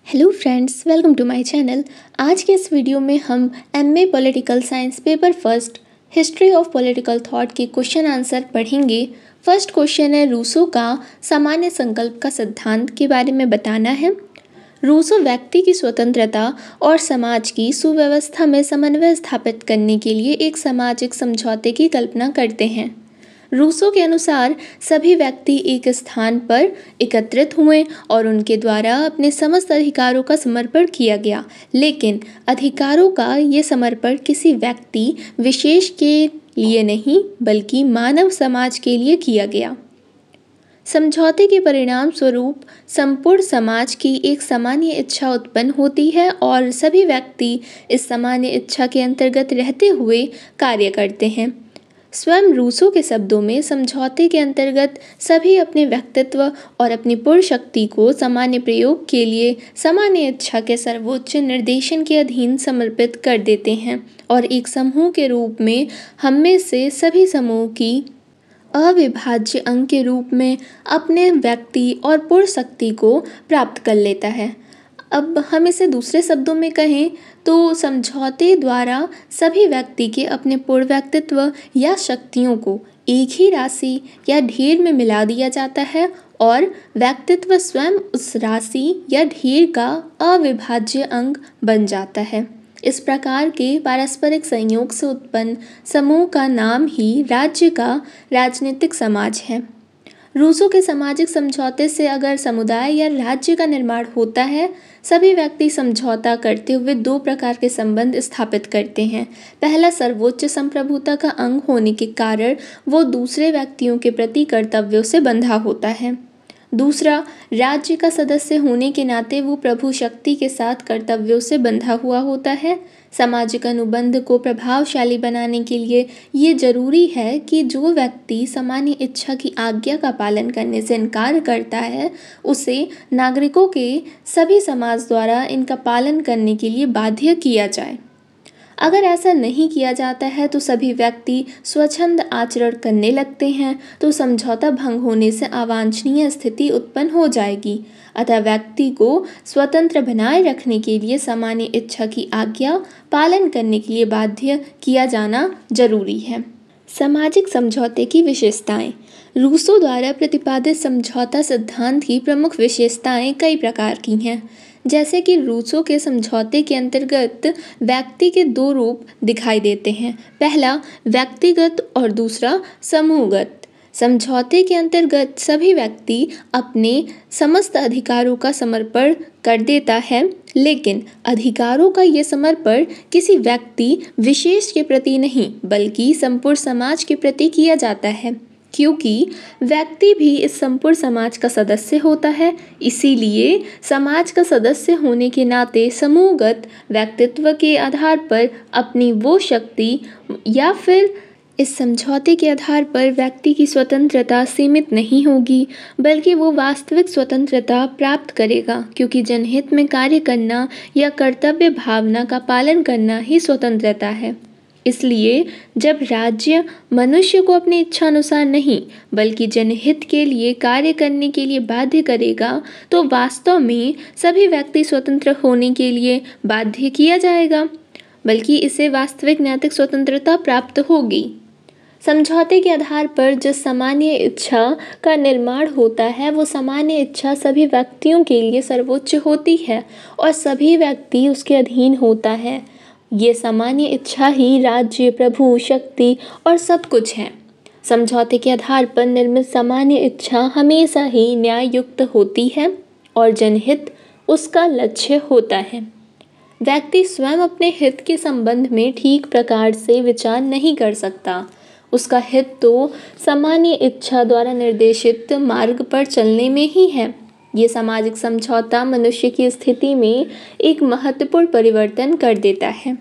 Hello friends, welcome to my channel. आज के इस वीडियो में हम MA political science paper first history of political thought के क्वेश्चन आंसर पढ़ेंगे। फर्स्ट क्वेश्चन है, रूसो का सामान्य संकल्प का सिद्धांत के बारे में बताना है। रूसो व्यक्ति की स्वतंत्रता और समाज की सुव्यवस्था में समन्वय स्थापित करने के लिए एक सामाजिक समझौते की कल्पना करते हैं। रूसो के अनुसार सभी व्यक्ति एक स्थान पर एकत्रित हुए और उनके द्वारा अपने समस्त अधिकारों का समर्पण किया गया, लेकिन अधिकारों का ये समर्पण किसी व्यक्ति विशेष के लिए नहीं बल्कि मानव समाज के लिए किया गया। समझौते के परिणाम स्वरूप संपूर्ण समाज की एक सामान्य इच्छा उत्पन्न होती है और सभी व्यक्ति इस सामान्य इच्छा के अंतर्गत रहते हुए कार्य करते हैं। स्वयं रूसो के शब्दों में समझौते के अंतर्गत सभी अपने व्यक्तित्व और अपनी पूर्ण शक्ति को सामान्य प्रयोग के लिए सामान्य इच्छा के सर्वोच्च निर्देशन के अधीन समर्पित कर देते हैं और एक समूह के रूप में हम में से सभी समूह की अविभाज्य अंग के रूप में अपने व्यक्ति और पूर्ण शक्ति को प्राप्त कर लेता है। अब हम इसे दूसरे शब्दों में कहें तो समझौते द्वारा सभी व्यक्ति के अपने पूर्ण व्यक्तित्व या शक्तियों को एक ही राशि या ढेर में मिला दिया जाता है और व्यक्तित्व स्वयं उस राशि या ढेर का अविभाज्य अंग बन जाता है। इस प्रकार के पारस्परिक संयोग से उत्पन्न समूह का नाम ही राज्य का राजनीतिक समाज है। रूसो के सामाजिक समझौते से अगर समुदाय या राज्य का निर्माण होता है, सभी व्यक्ति समझौता करते हुए दो प्रकार के संबंध स्थापित करते हैं। पहला, सर्वोच्च संप्रभुता का अंग होने के कारण वो दूसरे व्यक्तियों के प्रति कर्तव्यों से बंधा होता है। दूसरा, राज्य का सदस्य होने के नाते वो प्रभु शक्ति के साथ कर्तव्यों से बंधा हुआ होता है। सामाजिक अनुबंध को प्रभावशाली बनाने के लिए ये जरूरी है कि जो व्यक्ति सामान्य इच्छा की आज्ञा का पालन करने से इनकार करता है, उसे नागरिकों के सभी समाज द्वारा इनका पालन करने के लिए बाध्य किया जाए। अगर ऐसा नहीं किया जाता है तो सभी व्यक्ति स्वच्छंद आचरण करने लगते हैं, तो समझौता भंग होने से अवांछनीय स्थिति उत्पन्न हो जाएगी। अतः व्यक्ति को स्वतंत्र बनाए रखने के लिए सामान्य इच्छा की आज्ञा पालन करने के लिए बाध्य किया जाना जरूरी है। सामाजिक समझौते की विशेषताएं। रूसो द्वारा प्रतिपादित समझौता सिद्धांत की प्रमुख विशेषताएं कई प्रकार की हैं। जैसे कि रूसो के समझौते के अंतर्गत व्यक्ति के दो रूप दिखाई देते हैं। पहला व्यक्तिगत और दूसरा समूहगत। समझौते के अंतर्गत सभी व्यक्ति अपने समस्त अधिकारों का समर्पण कर देता है, लेकिन अधिकारों का ये समर्पण किसी व्यक्ति विशेष के प्रति नहीं बल्कि संपूर्ण समाज के प्रति किया जाता है, क्योंकि व्यक्ति भी इस संपूर्ण समाज का सदस्य होता है। इसीलिए समाज का सदस्य होने के नाते समूहगत व्यक्तित्व के आधार पर अपनी वो शक्ति या फिर इस समझौते के आधार पर व्यक्ति की स्वतंत्रता सीमित नहीं होगी, बल्कि वो वास्तविक स्वतंत्रता प्राप्त करेगा, क्योंकि जनहित में कार्य करना या कर्तव्य भावना का पालन करना ही स्वतंत्रता है। इसलिए जब राज्य मनुष्य को अपनी इच्छा अनुसार नहीं बल्कि जनहित के लिए कार्य करने के लिए बाध्य करेगा, तो वास्तव में सभी व्यक्ति स्वतंत्र होने के लिए बाध्य किया जाएगा, बल्कि इसे वास्तविक नैतिक स्वतंत्रता प्राप्त होगी। समझौते के आधार पर जिस सामान्य इच्छा का निर्माण होता है, वो सामान्य इच्छा सभी व्यक्तियों के लिए सर्वोच्च होती है और सभी व्यक्ति उसके अधीन होता है। ये सामान्य इच्छा ही राज्य, प्रभु शक्ति और सब कुछ है। समझौते के आधार पर निर्मित सामान्य इच्छा हमेशा ही न्याय युक्त होती है और जनहित उसका लक्ष्य होता है। व्यक्ति स्वयं अपने हित के संबंध में ठीक प्रकार से विचार नहीं कर सकता। उसका हित तो सामान्य इच्छा द्वारा निर्देशित मार्ग पर चलने में ही है। ये सामाजिक समझौता मनुष्य की स्थिति में एक महत्वपूर्ण परिवर्तन कर देता है।